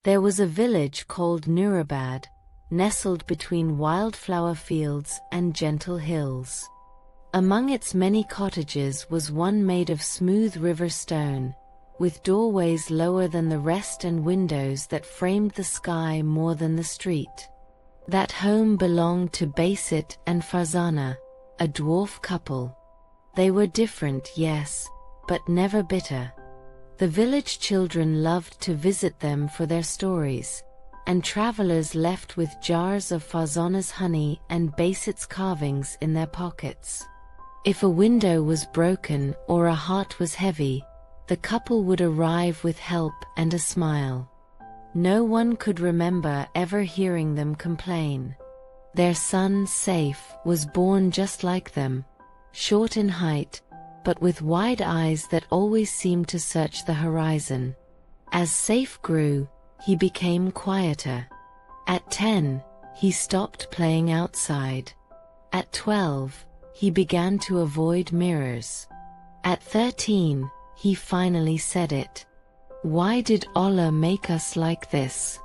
There was a village called Nurabad, nestled between wildflower fields and gentle hills. Among its many cottages was one made of smooth river stone, with doorways lower than the rest and windows that framed the sky more than the street. That home belonged to Basit and Farzana, a dwarf couple. They were different, yes, but never bitter. The village children loved to visit them for their stories, and travelers left with jars of Farzana's honey and Basit's carvings in their pockets. If a window was broken or a heart was heavy, the couple would arrive with help and a smile. No one could remember ever hearing them complain. Their son, Saif, was born just like them, short in height, but with wide eyes that always seemed to search the horizon. As Saif grew, he became quieter. At 10, he stopped playing outside. At 12, he began to avoid mirrors. At 13, he finally said it. Why did Allah make us like this?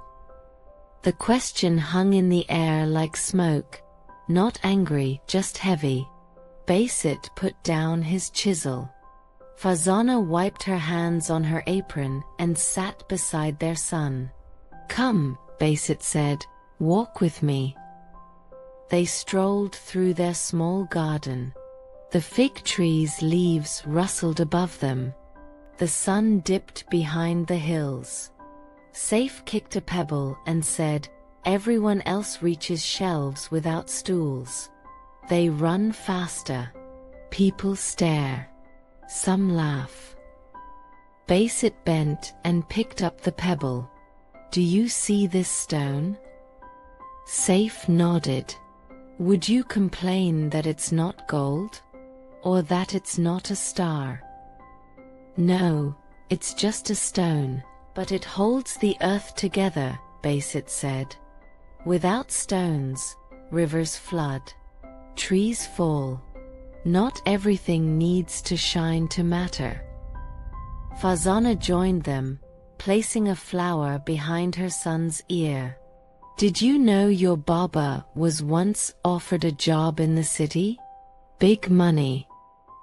The question hung in the air like smoke, not angry, just heavy. Basit put down his chisel. Farzana wiped her hands on her apron and sat beside their son. "Come," Basit said, "walk with me." They strolled through their small garden. The fig tree's leaves rustled above them. The sun dipped behind the hills. Saif kicked a pebble and said, "Everyone else reaches shelves without stools. They run faster. People stare. Some laugh." Basit bent and picked up the pebble. "Do you see this stone?" Saif nodded. "Would you complain that it's not gold? Or that it's not a star?" "No, it's just a stone, but it holds the earth together," Basit said. "Without stones, rivers flood. Trees fall. Not everything needs to shine to matter." Farzana joined them, placing a flower behind her son's ear. "Did you know your Baba was once offered a job in the city? Big money,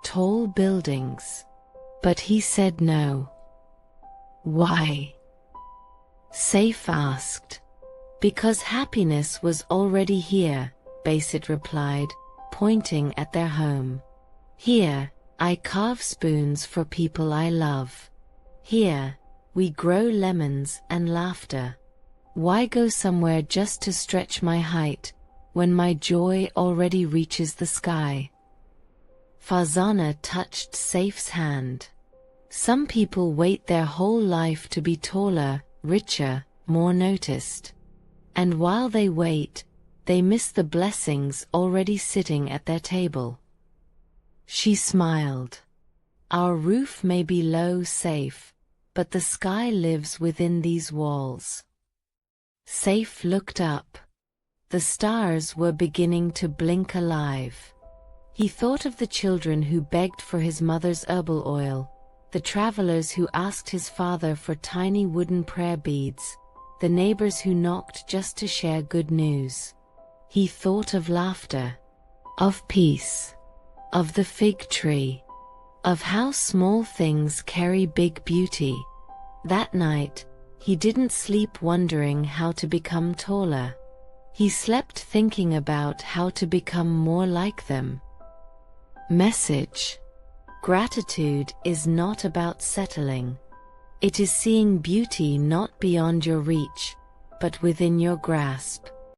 tall buildings. But he said no." "Why?" Saif asked. "Because happiness was already here," Basit replied, pointing at their home. "Here, I carve spoons for people I love. Here, we grow lemons and laughter. Why go somewhere just to stretch my height, when my joy already reaches the sky?" Farzana touched Saif's hand. "Some people wait their whole life to be taller, richer, more noticed. And while they wait, they miss the blessings already sitting at their table." She smiled. "Our roof may be low, Saif, but the sky lives within these walls." Saif looked up. The stars were beginning to blink alive. He thought of the children who begged for his mother's herbal oil, the travelers who asked his father for tiny wooden prayer beads, the neighbors who knocked just to share good news. He thought of laughter, of peace, of the fig tree, of how small things carry big beauty. That night, he didn't sleep wondering how to become taller. He slept thinking about how to become more like them. Message: gratitude is not about settling. It is seeing beauty not beyond your reach, but within your grasp.